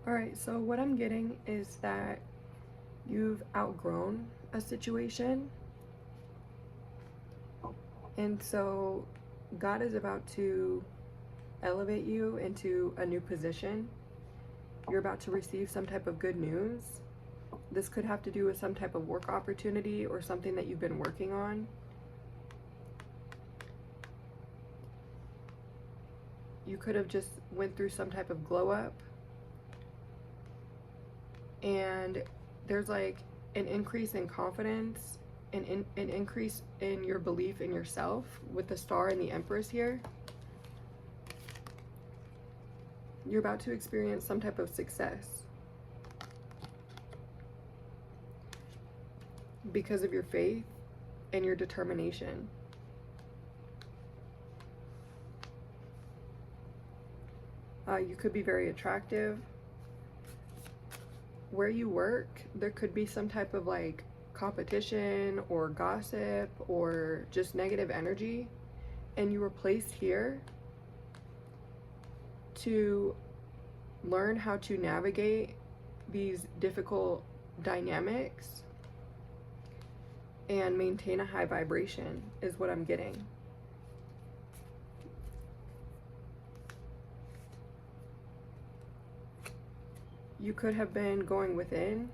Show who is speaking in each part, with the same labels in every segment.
Speaker 1: All right, so what I'm getting is that you've outgrown a situation. And so God is about to elevate you into a new position. You're about to receive some type of good news. This could have to do with some type of work opportunity or something that you've been working on. You could have just went through some type of glow up, and there's like an increase in confidence, an increase in your belief in yourself with the star and the empress here. You're about to experience some type of success because of your faith and your determination. You could be very attractive. Where you work, there could be some type of like competition or gossip or just negative energy, and you were placed here to learn how to navigate these difficult dynamics and maintain a high vibration is what I'm getting. You could have been going within,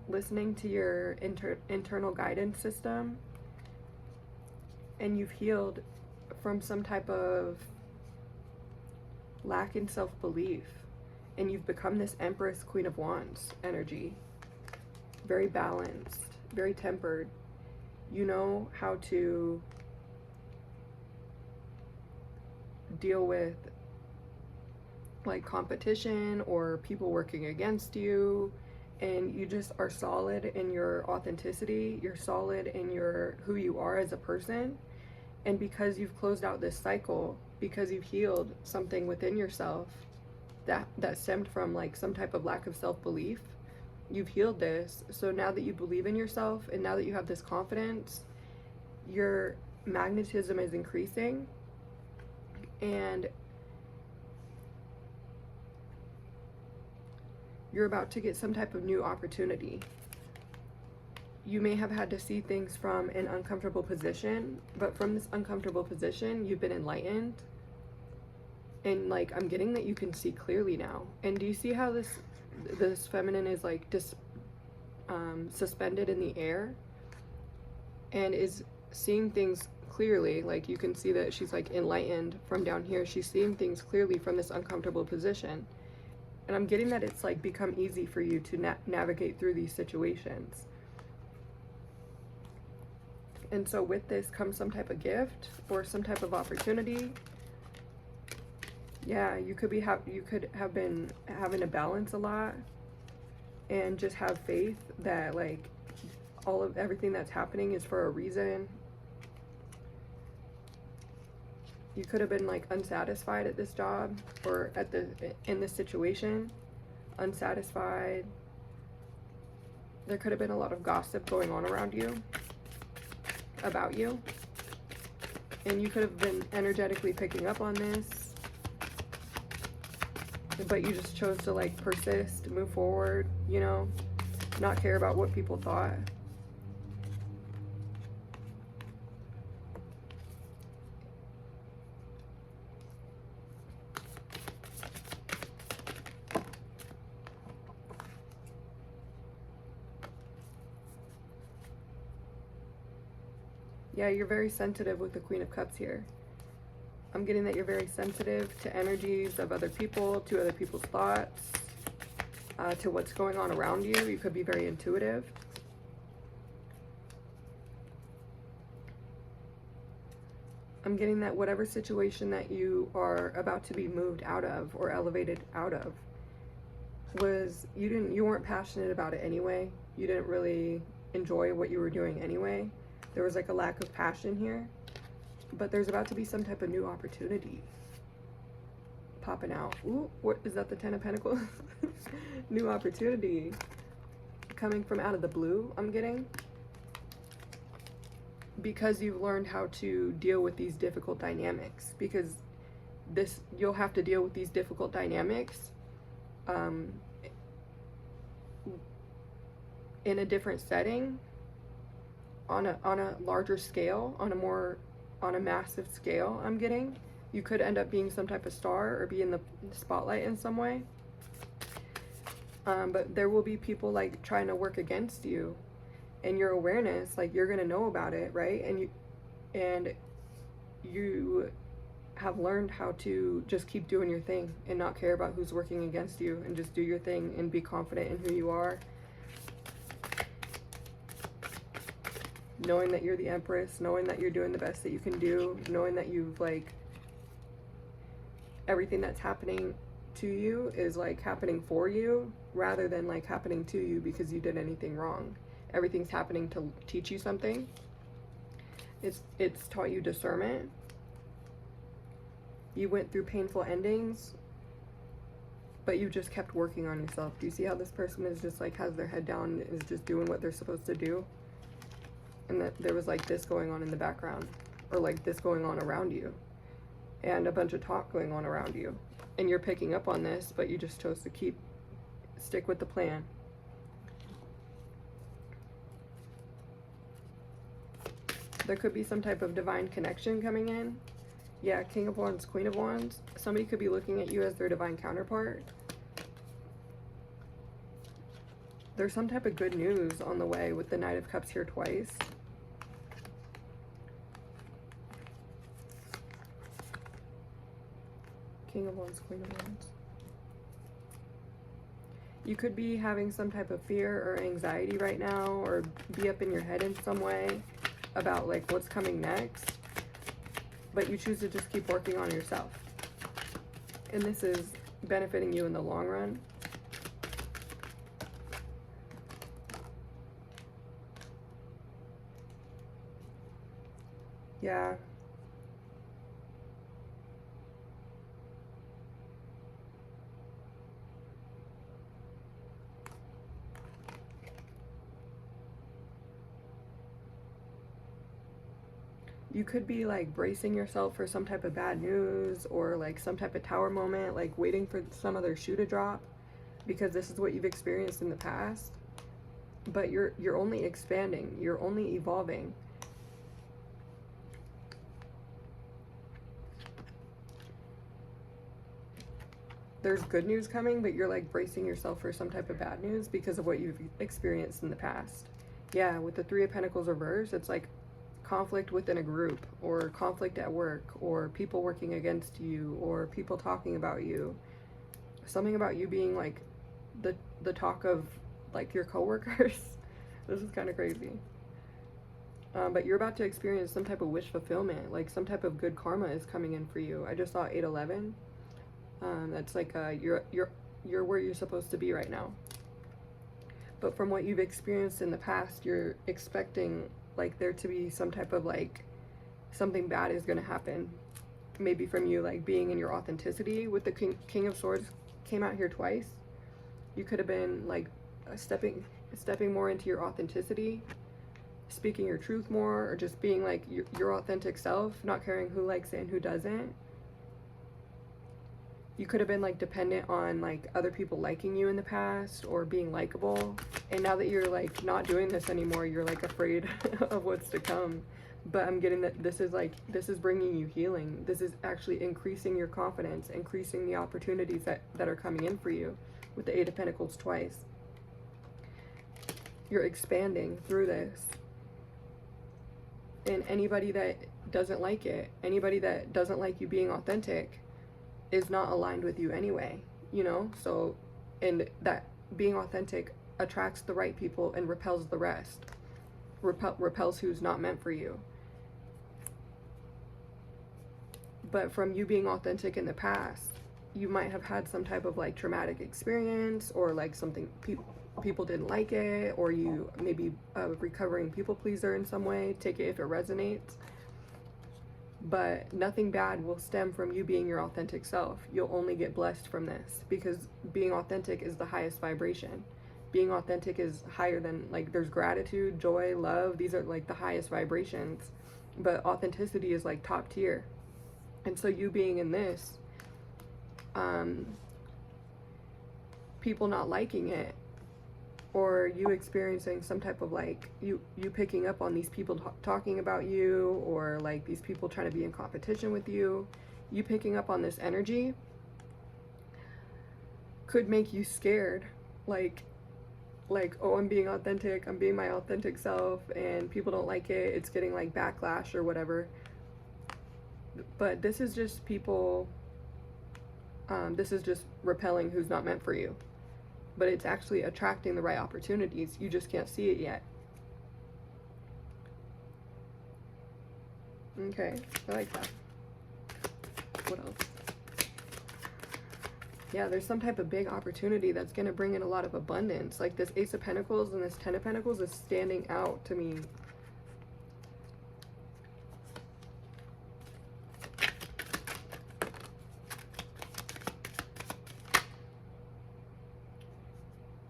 Speaker 1: listening to your internal guidance system, and you've healed from some type of lack in self-belief, and you've become this Empress, Queen of Wands energy. Very balanced, very tempered. You know how to deal with like competition or people working against you, and you just are solid in your authenticity. You're solid in your who you are as a person. And because you've closed out this cycle, because you've healed something within yourself that stemmed from like some type of lack of self-belief, you've healed this. So now that you believe in yourself and now that you have this confidence, your magnetism is increasing, and you're about to get some type of new opportunity. You may have had to see things from an uncomfortable position, but from this uncomfortable position, you've been enlightened. And like, I'm getting that you can see clearly now. And do you see how this feminine is like suspended in the air and is seeing things clearly? Like, you can see that she's like enlightened from down here. She's seeing things clearly from this uncomfortable position. And I'm getting that it's like become easy for you to navigate through these situations. And so with this comes some type of gift or some type of opportunity. Yeah, you could have been having to balance a lot and just have faith that like everything that's happening is for a reason. You could have been like unsatisfied at this job or in this situation, unsatisfied. There could have been a lot of gossip going on around you, about you, and you could have been energetically picking up on this, but you just chose to like persist, move forward, you know, not care about what people thought. Yeah, you're very sensitive with the Queen of Cups here. I'm getting that you're very sensitive to energies of other people, to other people's thoughts, to what's going on around you. You could be very intuitive. I'm getting that whatever situation that you are about to be moved out of or elevated out of you weren't passionate about it anyway. You didn't really enjoy what you were doing anyway. There was like a lack of passion here, but there's about to be some type of new opportunity popping out. Ooh, what is that? The Ten of Pentacles? New opportunity coming from out of the blue, I'm getting. Because you've learned how to deal with these difficult dynamics. Because you'll have to deal with these difficult dynamics um, in a different setting, on a larger scale, on a massive scale. I'm getting, you could end up being some type of star or be in the spotlight in some way. But there will be people like trying to work against you, and your awareness, like, you're gonna know about it, right? And you have learned how to just keep doing your thing and not care about who's working against you, and just do your thing and be confident in who you are, knowing that you're the Empress, knowing that you're doing the best that you can do, knowing that you've, like, everything that's happening to you is like happening for you rather than like happening to you because you did anything wrong. Everything's happening to teach you something. It's taught you discernment. You went through painful endings, but you just kept working on yourself. Do you see how this person is just like, has their head down, is just doing what they're supposed to do? And that there was like this going on in the background, or like this going on around you, and a bunch of talk going on around you. And you're picking up on this, but you just chose to stick with the plan. There could be some type of divine connection coming in. Yeah, King of Wands, Queen of Wands. Somebody could be looking at you as their divine counterpart. There's some type of good news on the way with the Knight of Cups here twice. King of Wands, Queen of Wands. You could be having some type of fear or anxiety right now, or be up in your head in some way about like what's coming next, but you choose to just keep working on yourself. And this is benefiting you in the long run. Yeah. You could be like bracing yourself for some type of bad news, or like some type of tower moment, like waiting for some other shoe to drop, because this is what you've experienced in the past. But you're only expanding, you're only evolving. There's good news coming, but you're like bracing yourself for some type of bad news because of what you've experienced in the past. Yeah, with the Three of Pentacles reversed, it's like conflict within a group, or conflict at work, or people working against you, or people talking about you. Something about you being like the talk of like your coworkers. This is kind of crazy. But you're about to experience some type of wish fulfillment, like some type of good karma is coming in for you. I just saw 811. That's like you're where you're supposed to be right now. But from what you've experienced in the past, you're expecting like there to be some type of like something bad is going to happen, maybe from you like being in your authenticity. With the King of Swords came out here twice. You could have been like stepping more into your authenticity, speaking your truth more, or just being like your authentic self, not caring who likes it and who doesn't. You could have been like dependent on like other people liking you in the past, or being likable. And now that you're like not doing this anymore, you're like afraid of what's to come. But I'm getting that this is bringing you healing. This is actually increasing your confidence, increasing the opportunities that are coming in for you with the Eight of Pentacles twice. You're expanding through this. And anybody that doesn't like it, anybody that doesn't like you being authentic, is not aligned with you anyway, you know? So, and that being authentic attracts the right people and repels the rest. Repels who's not meant for you. But from you being authentic in the past, you might have had some type of like traumatic experience, or like something people didn't like it, or you maybe a recovering people pleaser in some way. Take it if it resonates. But nothing bad will stem from you being your authentic self. You'll only get blessed from this, because being authentic is the highest vibration. Being authentic is higher than, like, there's gratitude, joy, love. These are like the highest vibrations. But authenticity is like top tier. And so you being in this, people not liking it, or you experiencing some type of like, you picking up on these people talking about you, or like these people trying to be in competition with you, you picking up on this energy could make you scared. Like, oh, I'm being authentic, I'm being my authentic self, and people don't like it, it's getting like backlash or whatever. But this is just people, this is just repelling who's not meant for you. But it's actually attracting the right opportunities. You just can't see it yet. Okay, I like that. What else? Yeah, there's some type of big opportunity that's going to bring in a lot of abundance. Like this Ace of Pentacles and this Ten of Pentacles is standing out to me.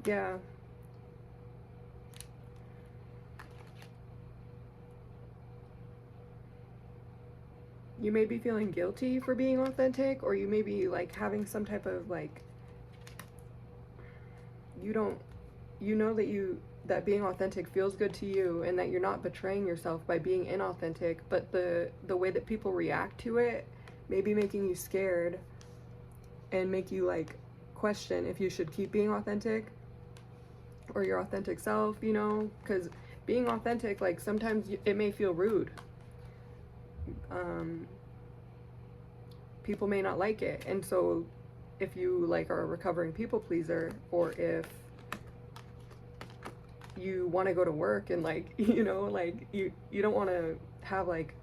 Speaker 1: Yeah. You may be feeling guilty for being authentic, or you may be like having some type of like, you know that being authentic feels good to you, and that you're not betraying yourself by being inauthentic, but the way that people react to it may be making you scared and make you like question if you should keep being authentic or your authentic self, you know, because being authentic, like sometimes it may feel rude. People may not like it, and so if you like are a recovering people pleaser, or if you want to go to work and like, you know, like you don't want to have like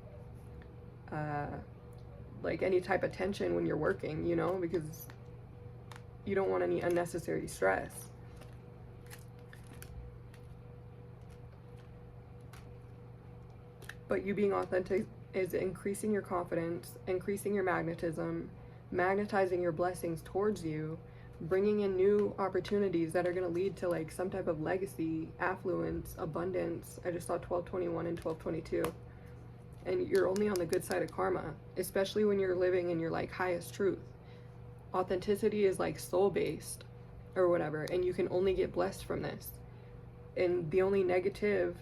Speaker 1: any type of tension when you're working, you know, because you don't want any unnecessary stress. But you being authentic is increasing your confidence, increasing your magnetism, magnetizing your blessings towards you, bringing in new opportunities that are going to lead to like some type of legacy, affluence, abundance. I just saw 1221 and 1222. And you're only on the good side of karma, especially when you're living in your like highest truth. Authenticity is like soul-based or whatever, and you can only get blessed from this. And the only negative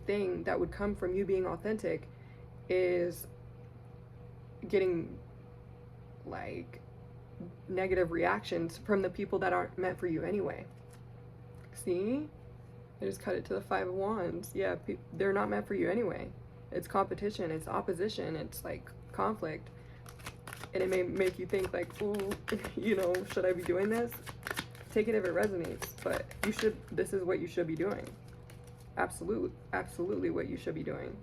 Speaker 1: thing that would come from you being authentic is getting like negative reactions from the people that aren't meant for you anyway. See, I just cut it to the Five of Wands. Yeah, they're not meant for you anyway. It's competition, it's opposition, it's like conflict, and it may make you think like, ooh, you know, should I be doing this? Take it if it resonates, but you should. This is what you should be doing. Absolutely what you should be doing.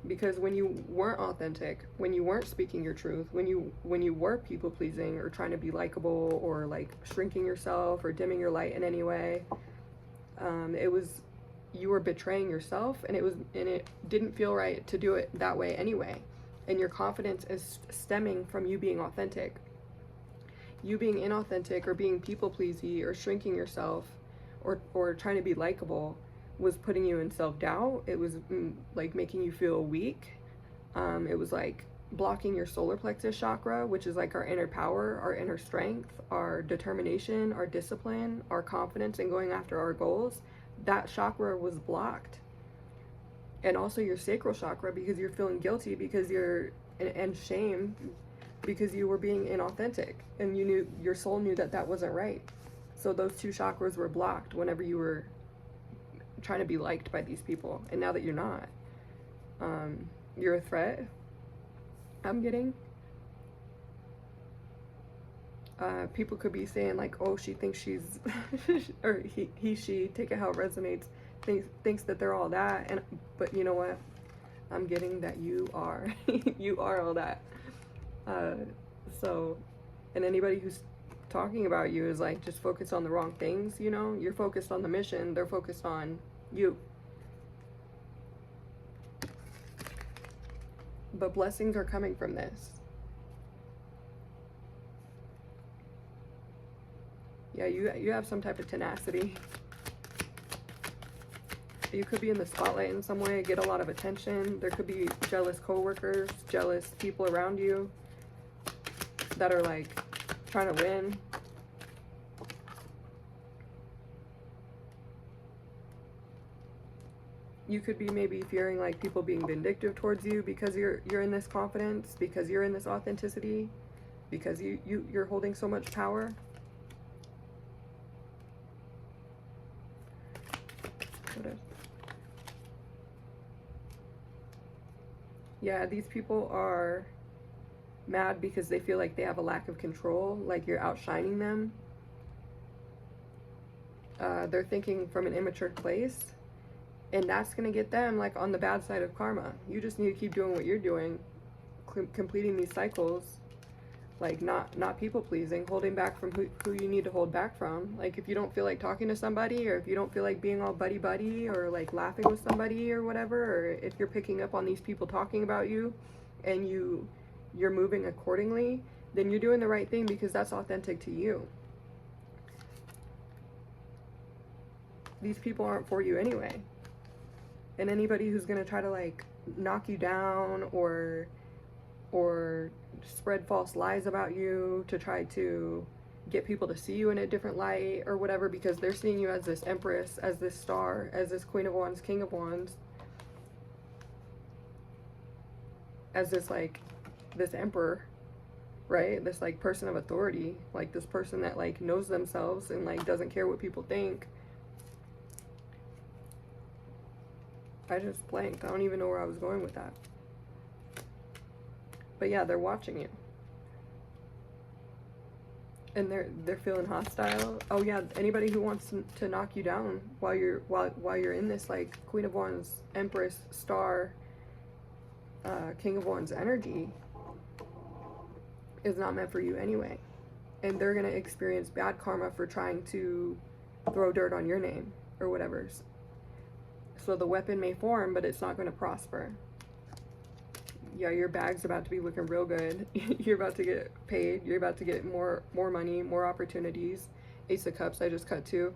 Speaker 1: Because when you weren't authentic, when you weren't speaking your truth, when you were people pleasing or trying to be likable, or like shrinking yourself or dimming your light in any way, you were betraying yourself, and it didn't feel right to do it that way anyway. And your confidence is stemming from you being authentic. You being inauthentic or being people pleasy or shrinking yourself or trying to be likable was putting you in self-doubt. It was like making you feel weak. It was like blocking your solar plexus chakra, which is like our inner power, our inner strength, our determination, our discipline, our confidence in going after our goals. That chakra was blocked. And also your sacral chakra, because you're feeling guilty because and shame because you were being inauthentic, and your soul knew that wasn't right. So those two chakras were blocked whenever you were trying to be liked by these people. And now that you're not, you're a threat, I'm getting. People could be saying like, oh, she thinks she's or she, take it how it resonates, thinks that they're all that. But you know what, I'm getting that you are you are all that. So, and anybody who's talking about you is like just focused on the wrong things, you know. You're focused on the mission, they're focused on you. But blessings are coming from this. Yeah, you have some type of tenacity. You could be in the spotlight in some way, get a lot of attention. There could be jealous coworkers, jealous people around you that are like trying to win. You could be maybe fearing like people being vindictive towards you because you're in this confidence, because you're in this authenticity, because you're holding so much power. Yeah, these people are mad because they feel like they have a lack of control, like you're outshining them. They're thinking from an immature place, and that's going to get them like on the bad side of karma. You just need to keep doing what you're doing, completing these cycles, like not people pleasing, holding back from who you need to hold back from. Like if you don't feel like talking to somebody, or if you don't feel like being all buddy or like laughing with somebody or whatever, or if you're picking up on these people talking about you and you're moving accordingly, then you're doing the right thing because that's authentic to you. These people aren't for you anyway. And anybody who's going to try to like knock you down or spread false lies about you to try to get people to see you in a different light or whatever, because they're seeing you as this empress, as this star, as this Queen of Wands, King of Wands, as this like this emperor, right? This like person of authority, like this person that like knows themselves and like doesn't care what people think. I just blanked. I don't even know where I was going with that. But yeah, they're watching you. And they're feeling hostile. Oh yeah, anybody who wants to knock you down while you're in this like Queen of Wands, Empress, Star, King of Wands energy is not meant for you anyway. And they're gonna experience bad karma for trying to throw dirt on your name or whatever. So the weapon may form, but it's not going to prosper. Yeah, your bag's about to be looking real good. You're about to get paid. You're about to get more money, more opportunities. Ace of Cups, I just cut to.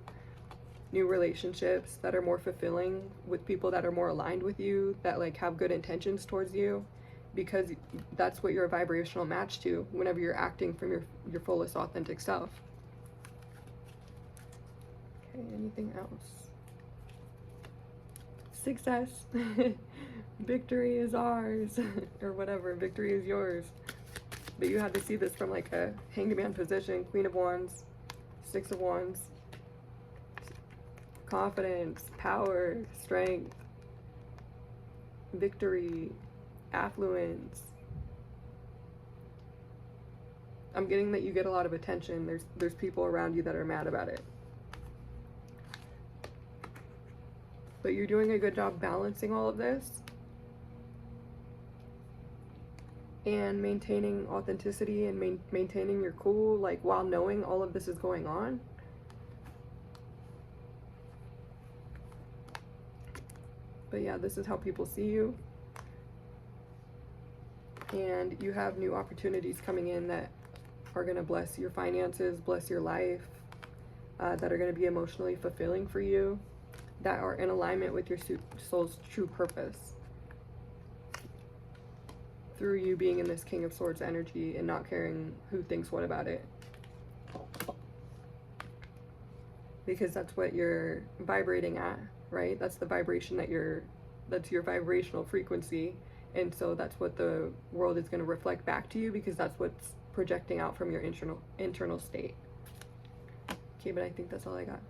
Speaker 1: New relationships that are more fulfilling with people that are more aligned with you, that like have good intentions towards you, because that's what you're a vibrational match to whenever you're acting from your fullest authentic self. Okay, anything else? Success. Victory is ours. Or whatever, victory is yours. But you had to see this from like a Hanged Man position. Queen of Wands, Six of Wands. Confidence, power, strength, victory, affluence. I'm getting that you get a lot of attention. There's people around you that are mad about it. But you're doing a good job balancing all of this and maintaining authenticity and maintaining your cool, like while knowing all of this is going on. But yeah, this is how people see you. And you have new opportunities coming in that are going to bless your finances, bless your life, that are going to be emotionally fulfilling for you, that are in alignment with your soul's true purpose, through you being in this King of Swords energy and not caring who thinks what about it. Because that's what you're vibrating at, right? That's the vibration that's your vibrational frequency. And so that's what the world is going to reflect back to you, because that's what's projecting out from your internal state. Okay, but I think that's all I got.